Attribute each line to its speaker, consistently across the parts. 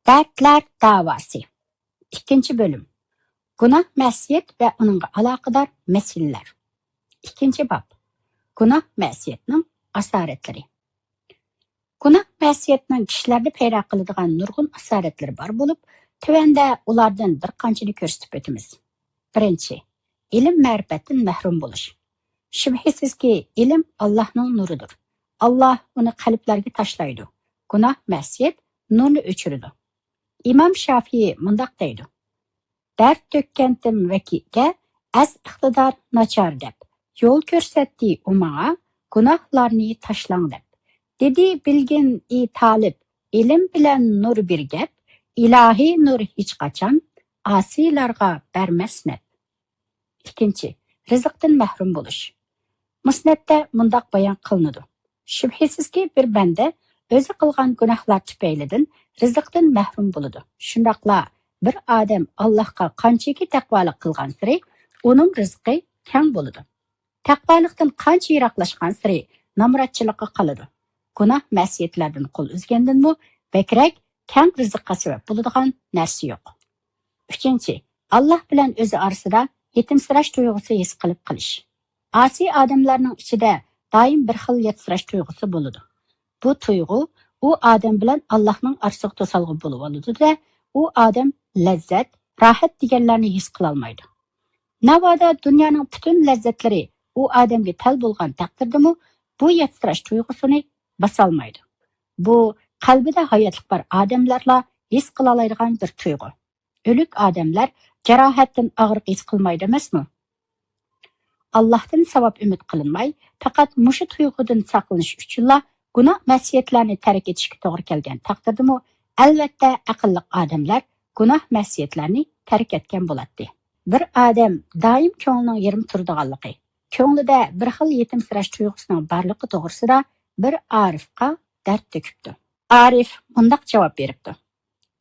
Speaker 1: Dertler davası. 2. bölüm. Günah, məsiyet ve onunla alakadar meseleler. 2. bab. Günah, məsiyetinin asaretleri. Günah, məsiyetinin kişilerde peyda kılıdığan nurgun asaretleri var bulup, tövende ulardan bir kançını körüstüp ötümüz. 1. İlim mərifətin məhrum buluş. Şübhesiz ki, ilim Allah'ın nurudur. Allah onu kalplerge taşlaydı. Günah, məsiyet nurunu öçürüdü. İmam Şafii mundaq deydi. Dert dökkendim vekilge az iqtidar načar deb. Yol körsetdi umağa günahlarını taşlan deb. Dedi bilgin talip ilim bilen nur bir gep. İlahi nur hiç kaçan asilarga bermez nep. 2. Rızıktan məhrum buluş. Musnetde mundaq bayan kılınıdı. Şübhesiz ki bir bende özü kılgan günahlar tüpeylidin rızıktan məhrum buludu. Şundaqla bir adam Allah'a qanchaki taqvalik qilgan siri, onun rizqi keng buludu. Taqvalikdan qancha yiroqlashgan siri namratchilikqa qoladi. Günah masiyatlardan qo'l uzgandanmi bekrak keng rizqqa sabab bo'ladigan narsa yo'q. 3. Allah bilan o'zi orasida yetimsirash tuyg'usi his qilib qilish. Asi odamlarning ichida doim bir xil yetimsirash tuyg'usi bo'ladi. Bu tuyg'u u odam bilan Allohning orasiga to'salg'i bo'lib oladi-da, u odam lazzat, rahat deganlarni his qila olmaydi. Navoda dunyoning butun lazzatlari u odamga tal bo'lgan taqdirdami, bu yetimsirash tuyg'usini basa olmaydi. Bu qalbida hayotlik bor odamlarla his qila oladigan bir tuyg'u. O'lik odamlar jarohatdan og'riq his qilmaydi emasmi? Allohdan savob umid qilinmay, faqat mushu tuyg'udan saqlanish uchunla gunoh masiyatlarni tark etishga to'g'ri kelgan taqdirdami, albatta aqlli odamlar gunoh masiyatlarni tark etgan bo'ladi. Bir odam doim ko'nglining yerim turadiganligi, ko'nglida bir xil yetimsirash tuyg'usining borligi to'g'risida bir arifga dard to'kibdi. Arif mundaq javob beribdi.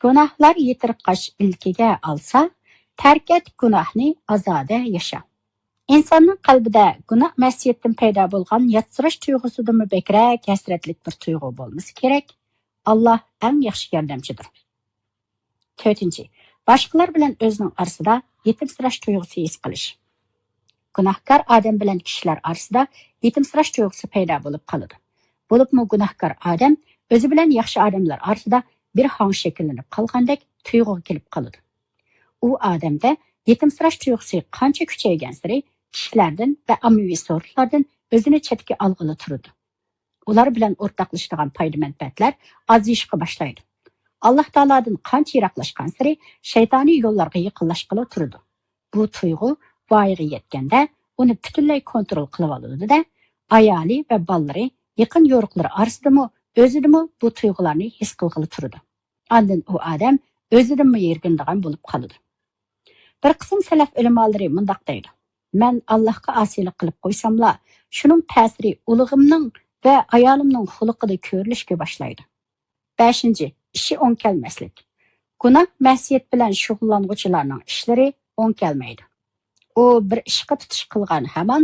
Speaker 1: Gunohlar yetirib qash ilkiga olsa, tark et gunohni azoda yasha. İnsanın qalbida gunoh masiyatdan paydo bo'lgan yatsirash tuyg'usidan bekrak hasratlik bir tuyg'u bo'lmasi kerak. Allah eng yaxshi yordamchidir. 4. Boshqalar bilan o'zining orasida yetimsirash tuyg'usi his qilish. Gunohkor odam bilan kishilar orasida yetimsirash tuyg'usi paydo bo'lib qoladi. Bo'libmi gunohkor odam o'zi bilan yaxshi odamlar orasida bir hang shakllanib qolgandek tuyg'u kelib qoladi. U odamda yetimsirash tuyg'usi qancha kuchaygan sari kishilardan va ommaviy so'rovlardan o'zini chetga olg'ili turadi. Ular bilan o'rtoqlashadigan foyda manfaatlar ozishga boshlaydi. Alloh taolodan qancha yiroqlashgan sari shaytoniy yo'llarga yaqinlashqili turadi. Bu tuyg'u voyaga yetganda uni butunlay kontrol qilib oladi-da, ayoli va bolalari yaqin yo'riqlari orasidami, o'zidami bu tuyg'ularni his qilg'ili turadi. Ondan u odam o'zidanmi yergindigan bo'lib qoladi. Bir qism salaf ulamolari mundaq deydi. Men Allohga osiylik qilib qo'ysamla, shuning ta'siri ulug'imning va ayolimning xulqida ko'rilishga boshlaydi. 5. Ishi o'ng kelmaslik. Gunoh masiyat bilan shug'ullanuvchilarning ishlari o'ng kelmaydi. U bir ishga tutish qilgan hamon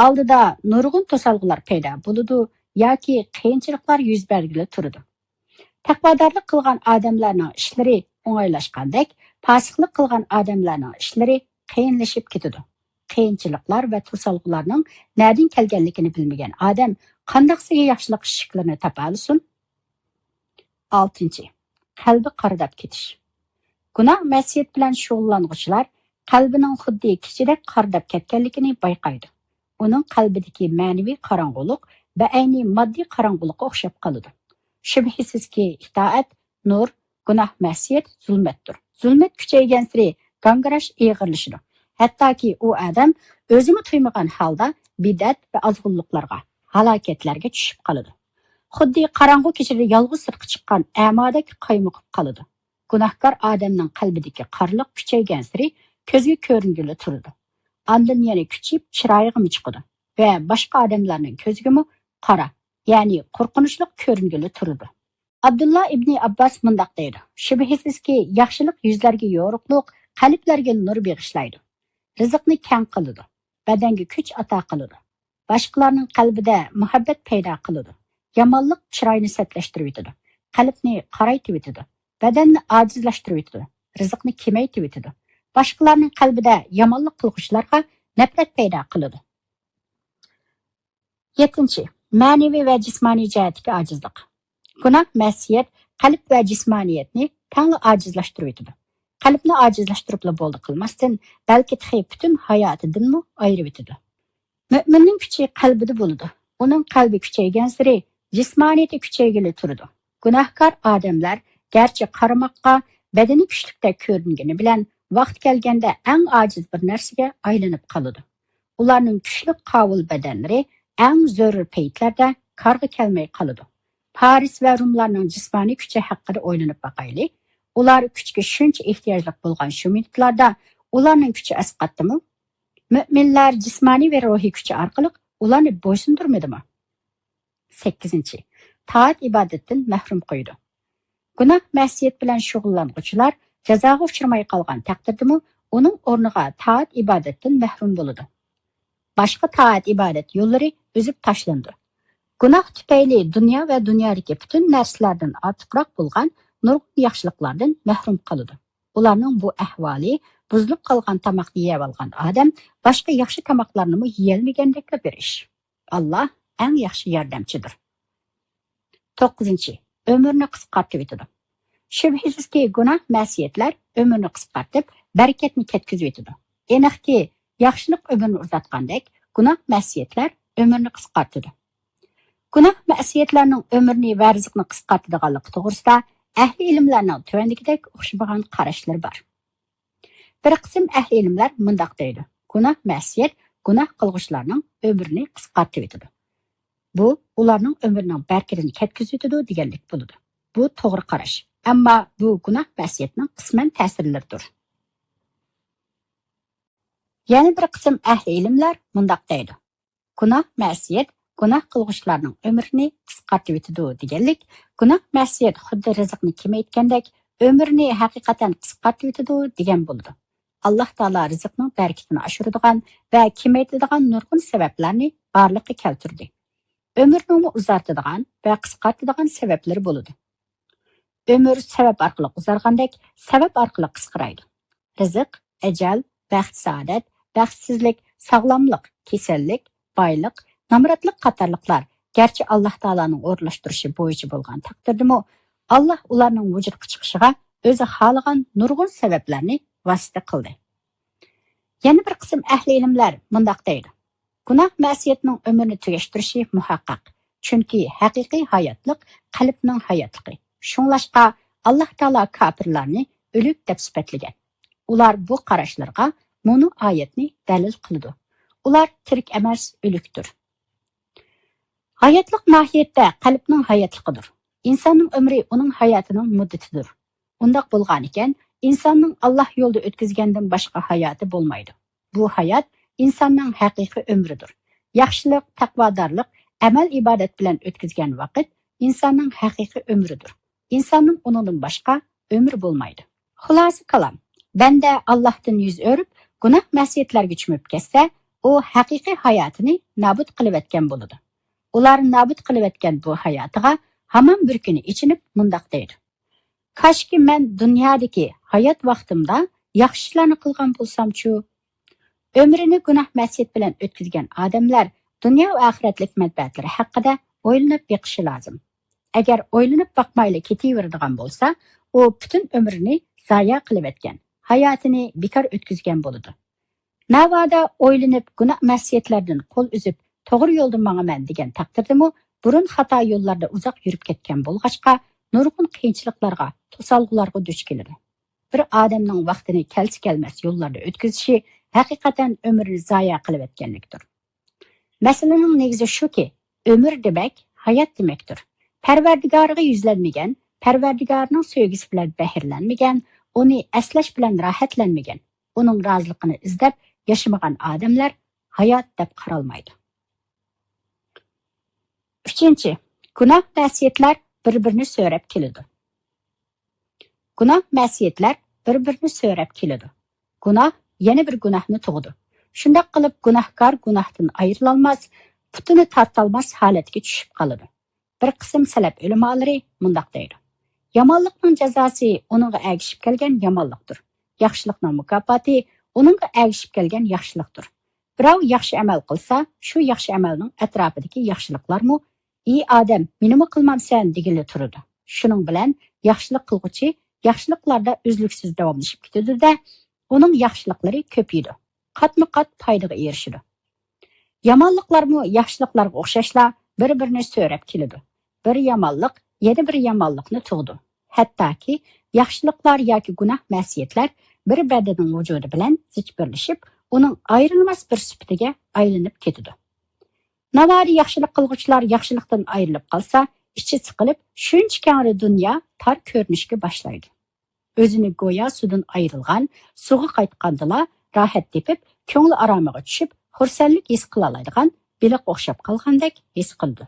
Speaker 1: oldida nurg'un to'salg'ular paydo bo'ladi yoki qiyinchiliklar yuz bergili turadi. Taqvodorlik qilgan odamlarning ishlari o'ngaylashgandek, fosiqlik qilgan odamlarning ishlari qiyinlashib ketadi. Qiyinchiliklar va to'salg'ularning nereden kelganligini bilmagan odam qandaqsiga yaxshilik shiklarini topa olsin? 6. Qalbi qaridab ketish. Gunoh masiyat bilan shug'ullanuvchilar qalbining xuddi kichidek qaridab ketganligini bayqaydi. Uning qalbidagi ma'naviy qorong'ulik va ayni moddiy qorong'ulikqa o'xshab qoladi. Shubhisizki itoat nur, gunoh masiyat zulmatdir. Zulmat kuchaygan sari gangirash ig'irlashadi. Hattoki u odam o'zini tuymagan holda bidat va azg'unliklarga, halokatlarga tushib qoladi. Xuddi qorong'u kechada yolg'iz sirtqa chiqqan amodak qaymoqib qoladi. Gunohkor odamning qalbidagi qorliq kuchaygan sari ko'zga ko'ringili turadi. Ondan yana kuchib chiroyiga chiqadi va boshqa odamlarning ko'ziga qora, ya'ni qo'rqinchli ko'ringili turadi. Abdullah ibn Abbas mundaq deydi. Shubhisizki yaxshilik yuzlarga yorug'liq, qalblarga nur bag'ishlaydi. Rizqni keng qiladi, badanga kuch ato qiladi. Boshqalarning qalbida muhabbat paydo qiladi. Yomonlik chiroyni satlashtirib etadi. Qalbni qoraytib etadi. badanni ojizlashtirib o'tadi, rizqni kemaytirib o'tadi, boshqalarning qalbida yomonlik qilg'uvchilarga nafrat paydo qiladi. 7. Ma'naviy va jismoniy jihatdagi ojizlik. Gunoh, ma'siyat qalb va jismoniyatni tangli ojizlashtirib o'tadi. Qalbni ojizlashtirib bo'ldi qilmasdan, balki butun hayotidanmi ayirib o'tadi. Mo'minning kuchi qalbida bo'ladi. Uning qalbi kuchaygan sari jismoniyati kuchaygili turadi. Gunohkor odamlar garchi qaramoqqa badani kuchlikdek ko'ringani bilan vaqt kelganda eng ojiz bir narsaga aylanib qoladi. Ularning kuchli qovul badanlari eng zarur paytlarda qarg'a kelmay qoladi. Paris va Rumlarning jismoniy kuchi haqida o'ylanib boqaylik. Ular kuchga shuncha ehtiyojli bo'lgan shu minutlarda ularning kuchi asqatdimi? Mo'minlar jismoniy va ruhiy kuchi orqali ularni bo'ysundirmadimi? 8. Taat ibodatdan mahrum qo'ydi. Gunoh, ma'siyat bilan shug'ullanuvchilar jazoga uchramay qolgan taqdirdami, uning o'rniga taat ibodatdan mahrum bo'ladi. Boshqa taat ibodat yo'llari o'zib tashlandi. Gunoh tufayli dunyo va dunyodagi butun narsalardan ortiqroq bo'lgan nurg'un yaxshiliklardan mahrum qoladi. Ularning bu ahvoli buzilib qolgan tomoqni yeb olgan odam boshqa yaxshi tomoqlarni yeyolmagandek bir ish. Alloh eng yaxshi yordamchidir. 9. Ömürni qisqartib o'tadi. Shubhisizki, gunoh, ma'siyatlar ömürni qisqartib, barakatni ketkizib o'tadi. Aniqki, yaxshilik ömürni uzatgandek, gunoh, ma'siyatlar ömürni qisqartadi. Gunoh, ma'siyatlarning ömürni va rizqni qisqartadiganligi to'g'risida ahli ilmlarning tuvandagidek o'xshamagan qarashlari bor. Bir qism ahli ilmlar mundoq deydi: gunoh, ma'siyat gunoh qilg'uvchilarning ömürni qisqartib o'tadi. Bu ularning ömrüning barkatini ketkizib o'tadi deganlik bo'ladi. Bu to'g'ri qarash. Ammo bu gunoh, ma'siyatning qisman ta'sirlaridir. Yana bir qism ahli ilmlar mundoq deydi: gunoh, ma'siyat gunoh qilg'uvchilarning ömrini qisqartib o'tadi deganlik, gunoh, ma'siyat xuddi rizqni kemaytgandek ömrni haqiqatan qisqartib o'tadi degan bo'ladi. Alloh taolo rizqning barakatini oshiradigan va kemaytiradigan nurg'un sabablarni barliqqa keltirdi. Ömürni uzartadigan va qisqartadigan sabablari bo'ladi. Ömür sabab orqali uzargandek, sabab orqali qisqaraydi. Rizq, ajal, baxt, saodat, baxtsizlik, sog'lomlik, kasallik, boylik, namratlik qatorliqlar garchi Alloh taoloning o'rlashtirishi bo'yicha bo'lgan taqdirdami, Alloh ularning vujudga chiqishiga o'zi xohlagan nurg'un sabablarni vosita qildi. Yana bir qism ahli ilmlar mundoq deydi: gunoh, ma'siyatning ömrni tugashtirishi muhaqqaq. Chunki haqiqiy hayotlik qalbning hayotligi. Shunlashqa Alloh taolo kofirlarni o'lik deb sifatlagan. Ular bu qarashlarga bunu oyatni dalil qiladi. Ular tirik emas, o'likdir. Hayotlik mohiyatda qalbning hayotligidir. İnsanning umri uning hayotining muddatidir. Undaq bo'lgan ekan, insonning Alloh yo'lida o'tkazgandan boshqa hayoti bo'lmaydi. Bu hayot insonning haqiqiy umridir. Yaxshilik, taqvodorlik, amal ibodat bilan o'tkazgan vaqt insonning haqiqiy umridir. Insonning uningdan boshqa umri bo'lmaydi. Xulosa kalom. Banda Allohdan yuz o'rib, gunoh, ma'siyatlarga cho'mib ketsa, u haqiqiy hayotini nobud qilib etgan bo'ladi. Ular nobud qilib etgan bu hayotiga hamon bir kuni ichinib mundoq deydi: Kashki men dunyodagi hayot vaqtimda yaxshi ishlarni qilgan bo'lsam-chu. Ömrini gunoh, ma'siyat bilan o'tkazgan odamlar dunyo va oxiratlik manfaatlari haqida o'ylanib beqishi lozim. Agar o'ylanib boqmayli ketaveradigan bo'lsa, u butun umrini zoya qilib etgan, hayotini bekor o'tkazgan bo'ladi. Navoda o'ylanib gunoh, ma'siyatlardan qo'l uzib to'g'ri yo'lda mangaman degan taqdirdami, burun xato yo'llarda uzoq yurib ketgan bo'lg'achqa nurg'un qiyinchiliklarga, to'salg'ularga duch keladi. Bir odamning vaqtini kelsi kelmas yo'llarda o'tkazishi haqiqatan umrini zoya qilib etganlikdir. Masalaning negizi shuki, umr demak hayot demakdir. Parvardigoriga yuzlanmagan, Parvardigorning sevgisi bilan bahrlanmagan, uni aslash bilan rohatlanmagan, uning roziligini izlab yashamagan odamlar hayot deb qaralmaydi. 3. Gunoh, ma'siyatlar bir-birini so'rab keladi. Gunoh, ma'siyatlar bir-birini so'rab keladi. Gunoh yana bir gunohni tug'di. Shunday qilib gunohkor gunohdan ayrilolmas, putini tortolmas holatga tushib qoladi. Bir qism salaf ulamolari mundoq deydi: Yomonlikning jazosi uningga ergishib kelgan yomonlikdir. Yaxshilikning mukofoti uningga ergishib kelgan yaxshilikdir. Birov yaxshi amal qilsa, shu yaxshi amalning atrofidagi yaxshiliklarmi "Ey odam, menimi qilmamsan" degili turadi. Shuning bilan yaxshilik qilguvchi yaxshiliklarda uzluksiz davomlashib ketadi-da, uning yaxshiliklari ko'paydi. Qatma-qat foydaga erishadi. Yomonliklarmi yaxshiliklarga o'xshashla bir-birini so'rab keladi. Bir yomonlik yana bir yomonlikni tug'di. Hattoki yaxshiliklar yoki gunoh ma'siyatlar bir badanning vujudi bilan zich birlashib, uning ayrilmas bir sifatiga aylanib ketadi. Navodi yaxshilik qilguvchilar yaxshilikdan ayrilib qolsa, ichi siqilib, shuncha keng dunyo tar ko'rinishga boshlaydi. O'zini go'yo suvdan ayrilgan, suvga qaytgandila rohat tepib, ko'ngli aromiga tushib, xursandlik his qila oladigan biliq o'xshab qolgandek his qildi.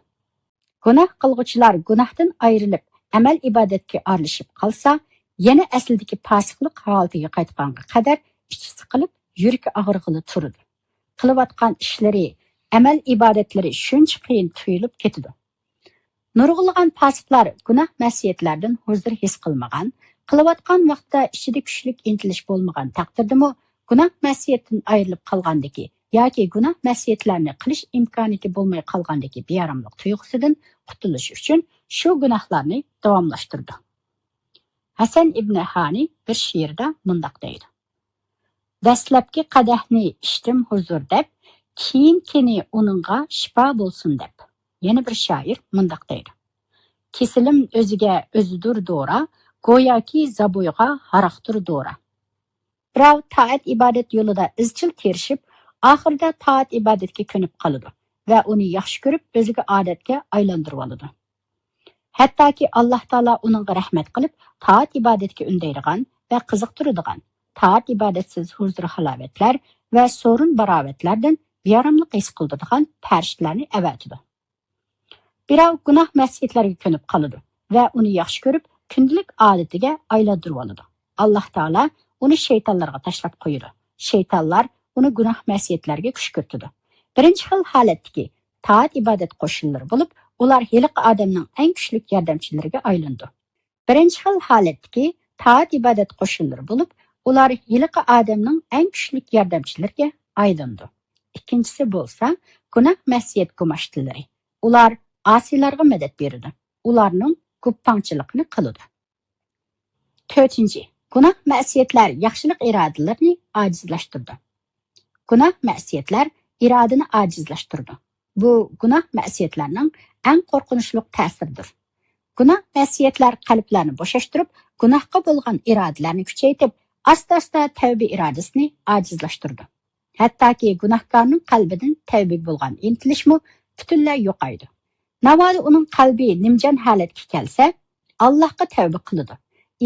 Speaker 1: Gunoh qilguvchilar gunohdan ayrilib, amal ibodatga aralashib qolsa, yana asldagi fosiqlik holatiga qaytganga qadar ichi siqilib, yuragi og'rig'ili turadi. Qilayotgan ishlari, amal ibodatlari shuncha qiyin tuyulib ketadi. Nurg'ulg'an fosiqlar gunoh ma'siyatlardan huzur his qilmagan, qilayotgan vaqtda ichida kuchlik intilish bo'lmagan taqdirdami, gunoh ma'siyatdan ayrilib qolgandagi yoki gunoh ma'siyatlarni qilish imkoniyati bo'lmay qolgandagi bearamlik tuyg'usidan qutulish uchun shu gunohlarni davomlashtirdi. Hasan ibn Hani bir she'rda mundaq deydi: Dastlabki qadahni ichdim huzur deb, keyin uningga shifo bo'lsin deb. Yana bir shoir mundaq deydi: Kesilim o'ziga o'zidir dora, go'yoki zabo'yga haraqdir dora. Birov taat ibodat yo'lida izchil terishib, oxirida taat ibodatga ko'nib qoladi va uni yaxshi ko'rib, o'ziga odatga aylantirib oladi. Hattoki Alloh taolo uningga rahmat qilib, taat ibodatga undaydigan va qiziqtiradigan, taat ibodatsiz huzur halovatlar va so'rin barovatlardan beyaramlik his qiladigan farishtalarni avatidi. Birov gunoh ma'siyatlarga ko'nib qoladi va uni yaxshi ko'rib, kundalik odatiga aylantirib oladi. Alloh taolo uni shaytonlarga tashlab qo'yadi. Shaytonlar uni gunoh ma'siyatlarga kuch kiritadi. Birinchi xil holatdagi taat ibodat qo'shinlari bo'lib, ular heliqi odamning eng kuchli yordamchilariga aylandi. Birinchi xil holatdagi taat ibodat qo'shinlari bo'lib, ular heliqi odamning eng kuchli yordamchilariga aylandi. Ikkinchisi bo'lsa, gunoh ma'siyat gumashtilari. Ular osiylarga madad beradi. Ularning guppangchiligini qiladi. 4. Gunoh ma'siyatlar yaxshilik irodalarini ojizlashtirdi. Gunoh ma'siyatlar irodani ojizlashtirdi. Bu gunoh ma'siyatlarning eng qo'rqinchli ta'siridir. Gunoh ma'siyatlar qalblarni bo'shashtirib, gunohga bo'lgan irodalarni kuchaytirib, asta-asta tavba irodasini ojizlashtirdi. Hattoki gunohkorning qalbidan tavbaga bo'lgan intilishmi butunlay yo'qaydi. Navodi uning qalbi nimjon holatga kelsa, Allohga tavba qiladi.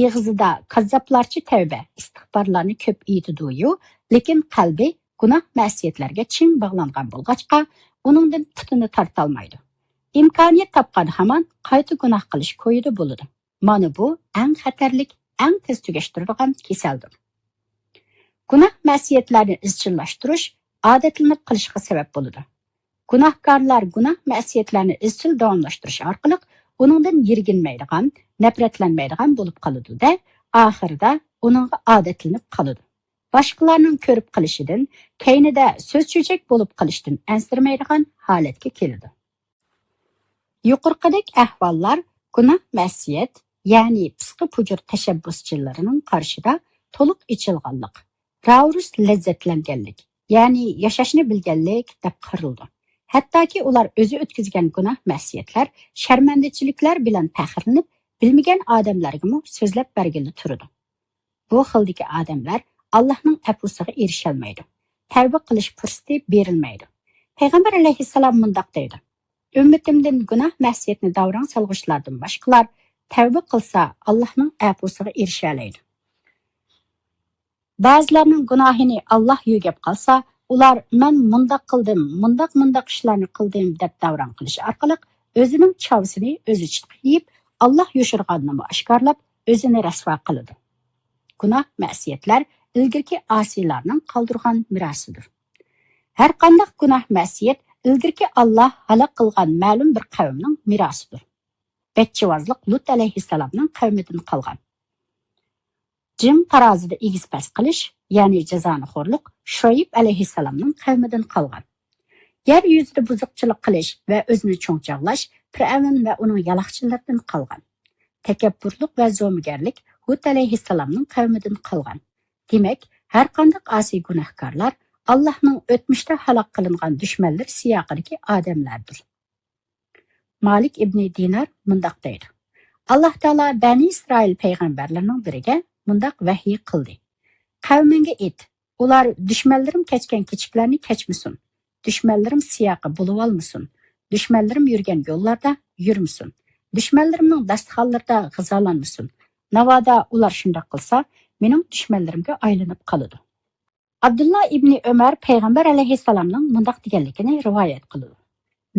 Speaker 1: Ig'zida kazzablarcha tavba, istig'forlarni ko'p aytadi-yu, lekin qalbi gunoh ma'siyatlarga chin bog'langan bo'lg'achqa, uningdan putini tortolmaydi. Imkoniyat topgan hamon qayta gunoh qilish ko'yida bo'ladi. Mana bu eng xatarlik, eng tez tugashtiradigan kasaldir. Gunoh ma'siyatlarni izchillashtirish odatlanib qilishga sabab bo'ladi. Gunohkorlar gunoh ma'siyatlarni izchil davomlashtirish orqali uningdan yirginmaydigan, nafratlanmaydigan bo'lib qoladi-da, oxirida uningga odatlanib qoladi. Boshqalarning ko'rib qilishidan, keynida so'z-cho'chak bo'lib qolishdan ansirmaydigan holatga keladi. Yuqorqidek ahvollar gunoh ma'siyat, ya'ni psixi hujur tashabbuschilarining qarshida to'liq ichilganlik, ravrus lazzatlanganlik, ya'ni yashashni bilganlik deb qarildi. Hattoki ular o'zi o'tkazgan gunoh ma'siyatlar, sharmandachiliklar bilan faxrlanib, bilmagan odamlarga so'zlab bergili turadi. Bu xildagi odamlar Allohning afusiga erisholmaydi. Tavba qilish fursati berilmaydi. Payg'ambar alayhissalom mundaq deydi: Ummatimdan gunoh ma'siyatni davron solg'ishlardan boshqalar tavba qilsa Allohning afusiga erisha oladi. Ba'zilarning gunohini Alloh yugab qolsa, ular men mundaq qildim, mundaq ishlarni qildim deb davron qilish orqali o'zining chavsini o'zi chiqib, Alloh yoshirganini oshkorlab, o'zini rasvo qiladi. Gunoh ma'siyatlar ilgirki osiylarning qoldirgan mirosidir. Har qanday gunoh ma'siyat ilgirki Alloh halok qilgan ma'lum bir qavmning mirosidir. Betchivazlık Lut aleyhisselamның qavmidan qalgan. Jim tarazida egiz pas qilish, ya'ni jazonixo'rlik Shoyib aleyhisselamның qavmidan qalgan. Yer yuzida buzuqchilik qilish va o'zini cho'ngchoqlash Fir'avn va uning yalaqchilaridan qalgan. Takabburlik va zo'migarlik Hud aleyhisselamның qavmidan qalgan. Demak, har qanday asi gunohkorlar Allohning o'tmishda halok qilingan dushmanlar siyoqidagi odamlardir. Malik ibn Dinar mundaq deydi. Alloh taolo Bani Isroil payg'ambarlarining biriga mundaq vahiy qildi. Qavminga ayt, ular dushmanlarim kechgan kechiklarni kechmasin. Dushmanlarim siyoqi bo'lib olmasin. Dushmanlarim yurgan yo'llarda yurmasin. Dushmanlarimning dasturxonlarida g'izolanmasin. Navoda ular shunday qilsa, mening dushmanlarimga aylanib qoladi. Abdullah ibn Umar payg'ambar alayhissalomning mundaq deganligini rivoyat qiladi.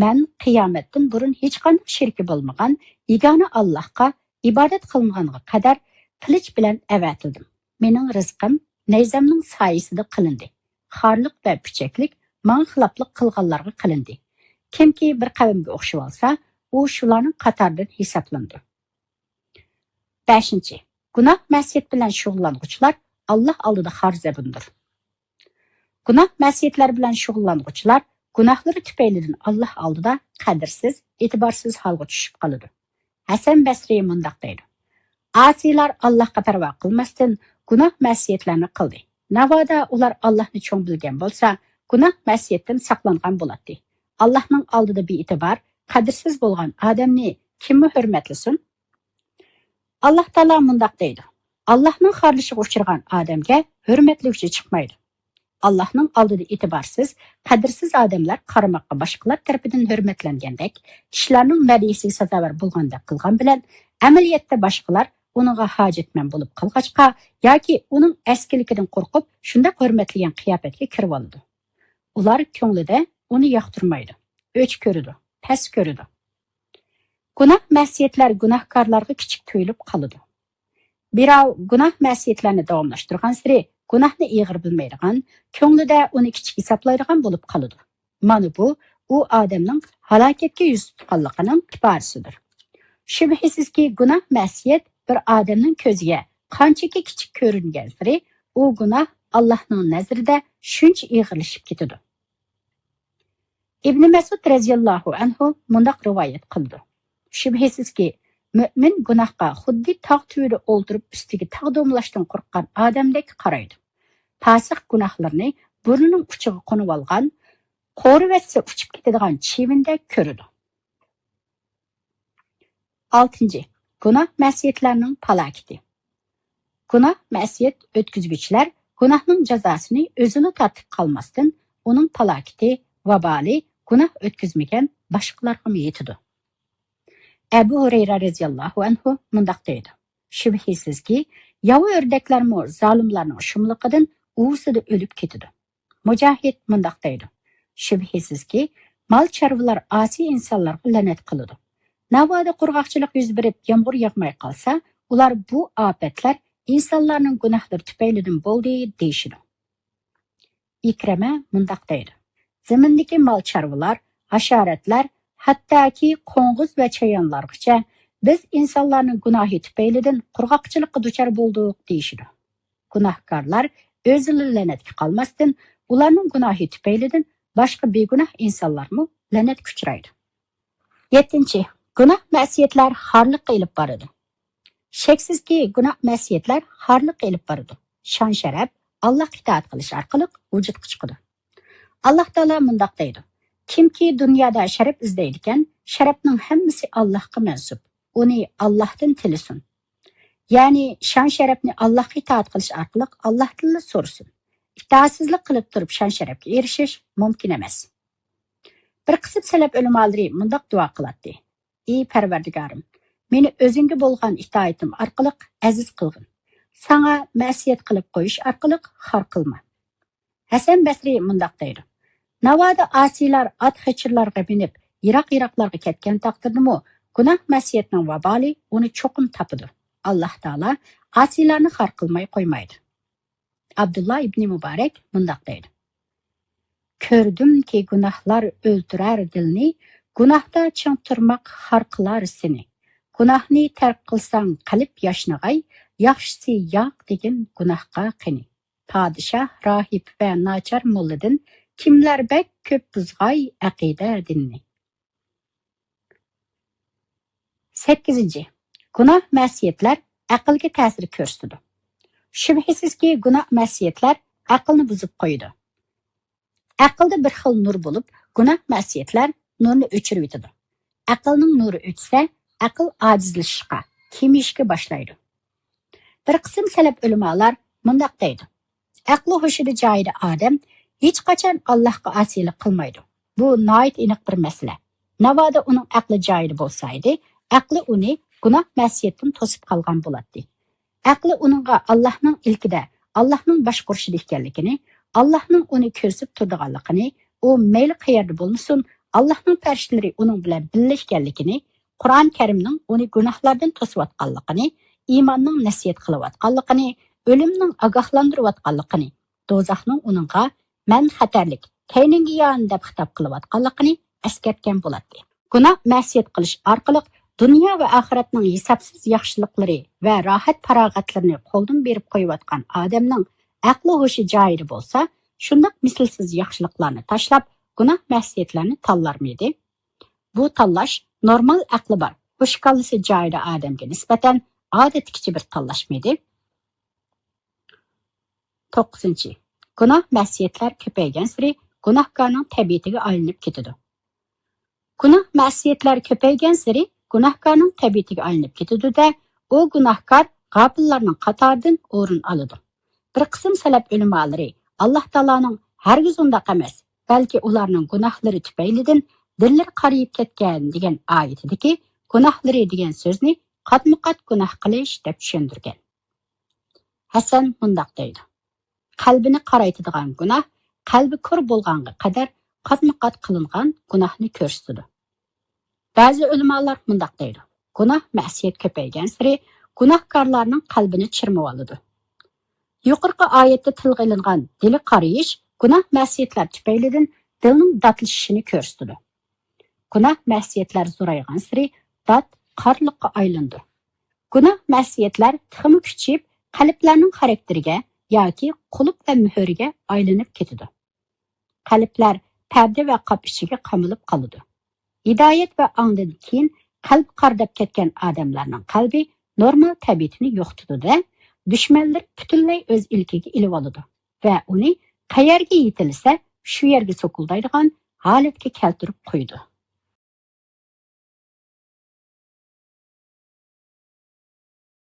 Speaker 1: Men qiyomatdan burun hech qanday shirki bo'lmagan yagona Allohga ibodat qilinganiga qadar qilich bilan avatildim. Mening rizqim nayzamning soyasida qilindi. Xorliq va pichaklik man xiloflik qilganlarga qilindi. Kimki bir qavmga o'xshab olsa, u shularning qatoridan hisoblandi. 5. Gunoh ma'siyat bilan shug'ullanuvchilar Alloh oldida xarzabundir. Gunoh ma'siyatlar bilan shug'ullanuvchilar gunohlari tufaylidan Alloh oldida qadrsiz, e'tiborsiz holga tushib qoladi. Hasan Basri mundaq deydi. Asiylar Allohga parvo qilmasdan gunoh ma'siyatlarni qildi. Navoda ular Allohni cho'ng bilgan bo'lsa, gunoh ma'siyatdan saqlangan bo'ladi. Allohning oldida be'tibor, qadrsiz bo'lgan odamni kimmi hurmatlasin? Alloh taolo mundaq deydi. Allohning xorlishiga uchragan odamga hurmatlovchi chiqmaydi. Allohning oldida e'tiborsiz, qadrsiz odamlar qaramoqqa boshqalar tarafidan hurmatlangandek, kishilarning madhiyasiga sazovor bo'lganda qilgan bilan, amaliyotda boshqalar uningga hojatman bo'lib qolg'achqa yoki uning askilikidan qo'rqib, shunda hurmatlagan qiyofatga kirib oladi. Ular ko'nglida uni yoqtirmaydi, o'ch ko'radi, past ko'radi. Gunoh ma'siyatlar gunohkorlarga kichik tuyulib qoladi. Birov gunoh ma'siyatlarni davomlashtirgan sari gunohni ig'ir bilmaydigan, ko'nglida uni kichik hisoblaydigan bo'lib qoladi. Mana bu u odamning halokatga yuz tutganligining iborasidir. Shubhisizki, gunoh ma'siyat bir odamning ko'ziga qanchaki kichik ko'ringan sari, u gunoh Allohning nazarida shuncha ig'irlashib ketadi. Ibn Mas'ud radhiyallohu anhu mundaq rivoyat qildi. Shubhisizki, mu'min gunohga xuddi tog' tuyida o'ltirib ustiga tog' domlashdan qo'rqqan odamdek qaraydi. Fasiq gunohlarni burnining uchiga qo'nib olgan, qo'rivatsa uchib ketadigan chivindek ko'radi. 6. Gunoh ma'siyatlarning falokati. Gunoh ma'siyat o'tkazuvchilar gunohning jazosini o'zini tortib qolmasdan, uning falokati, vaboli gunoh o'tkazmagan boshqalarga yetadi. Abu Hurayra radhiyallohu anhu mundaq deydi. Shubhisizki, yavu o'rdaklarmi zolimlarning shumliqidan uvsida o'lib ketadi. Mujohid mundaq deydi. Shubhisizki, mol chorvalar osiy insonlarga la'nat qiladi. Navoda qurg'oqchilik yuz berib, yomg'ir yog'may qolsa, ular bu ofatlar insonlarning gunohlari tufaylidan bo'ldi deyishadi. Ikrama mundaq deydi. Zamindagi mol chorvalar, hasharotlar, hattoki qo'ng'iz va chayonlargacha biz insonlarning gunohi tufaylidan qurg'oqchilikqa duchor bo'ldik deyishadi. Gunohkorlar o'zini la'natga qolmasdan, ularning gunohi tufaylidan boshqa begunoh insonlarmi la'natga uchraydi. 7. Gunoh ma'siyatlar xorliqqa ilib boradi. Shaksizki, gunoh ma'siyatlar xorliqqa ilib boradi. Shon sharaf Allohga itoat qilish orqali vujudga chiqadi. Alloh taolo mundaq deydi. Kimki dunyoda sharaf izlaydigan, sharafning hammasi Allohga mansub. Uni Allohdan tilasin. Ya'ni shon sharafni Allohga itoat qilish orqali Allohdan so'rasin. Itoatsizlik qilib turib shon sharafga erishish mumkin emas. Bir qism salaf ulamolari mundaq duo qiladi. Ey Parvardigorim, meni o'zingga bo'lgan itoatim orqali aziz qilgin. Sana ma'siyat qilib qo'yish orqali xor qilma. Hasan Basri mundaq deydi. Navoda asiylar at xechirlarga binib, yiroq-yiroqlarga ketgan taqdirdami, gunoh ma'siyatning vaboli uni cho'qim topadi. Alloh taolo asiylarni xor qilmay qo'ymaydi. Abdullah ibn Muborak mundaq deydi. Ko'rdimki gunohlar o'ldirar dilni, gunohda ching turmoq xor qilar seni. Gunohni tark qilsang qalb yashnag'ay, yaxshisi yo'q degan gunohga qani. Podshoh, rohib va nachar mulladan kimlar bek ko'p buzg'ay aqida dinni. 8. Gunoh ma'siyatlar aqlga ta'sir ko'rsatadi. Shubhisizki, gunoh ma'siyatlar aqlni buzib qo'ydi. Aqlda bir xil nur bo'lib, gunoh ma'siyatlar nurni o'chirib yetadi. Aqlning nuri o'chsa, aql ojizlashishga, kemishga boshlaydi. Bir qism salaf ulamolar mundaq deydi: aqli hushida joyida odam hech qachon Allohga osiylik qilmaydi. Bu noit aniq bir masala. Navoda uning aqli joyida bo'lsa edi, aqli uni gunoh ma'siyatdan to'sib qolgan bo'ladi. Aqli uningga Allohning ilkida, Allohning boshqurishida ekanligini, Allohning uni ko'rsib turganligini, u mayli qayerda bo'lmasin, Allohning farishlari uning bilan birlashganligini, Qur'on Karimning uni gunohlardan to'sayotganligini, iymonning nasihat qilayotganligini, o'limning ogohlantirayotganligini, do'zaxning uningga man xatarlik, kayninga yon deb xitob qilayotganligini eskartgan bo'ladi. Gunoh ma'siyat qilish orqali dunyo va oxiratning hisobsiz yaxshiliklari va rohat farog'atlarini qo'ldan berib qo'yayotgan odamning aqli hushi joyida bo'lsa, shundoq mislsiz yaxshiliklarni tashlab, gunoh ma'siyatlarni tanlarmaydi. Bu tanlash normal aqli bor, hush kallasi joyida odamga nisbatan odatdagi bir tanlashmaydi. 9. Gunoh ma'siyatlar ko'paygan sari gunohkorning tabiatiga aylanib ketadi. Gunoh ma'siyatlar ko'paygan sari gunohkorning tabiatiga aylanib ketadi-da, u gunohkor g'ofillarning qatoridan o'rin oladi. Bir qism salaf ulamolari Alloh taoloning hargiz undaq emas, balki ularning gunohlari tufaylidan dillar qariyib ketgan degan oyatidagi gunohlari degan so'zni qatma-qat gunoh qilish deb tushundirgan. Hasan mundaq deydi: qalbini qaraytadigan gunoh qalbi ko'r bo'lganga qadar qatma-qat qilingan gunohni ko'rsatadi. Ba'zi ulamolar mundaq deydi: gunoh ma'siyat ko'paygan sari gunohkorlarning qalbini chirmab oladi. Yuqorqi oyatda tilga ilingan dili qariyish gunoh ma'siyatlar tufaylidan dilning dodlashishini ko'rsatadi. Gunoh ma'siyatlar zo'raygan sari dod qorliqqa aylandi. Gunoh ma'siyatlar tixmi kuchib, qalblarning xarakteriga yoki qulub va muhriga aylanib ketadi. Qalblar parda va qop ichiga qamilib qoladi. Hidoyat va ongdan keyin qalb qardab ketgan odamlarning qalbi normal tabiatini yo'qotadi-da, dushmanlar butunlay o'z ilkiga ilib oladi va uni qayerga yetilsa, shu yerga so'kuldaydigan holatga keltirib qo'ydi.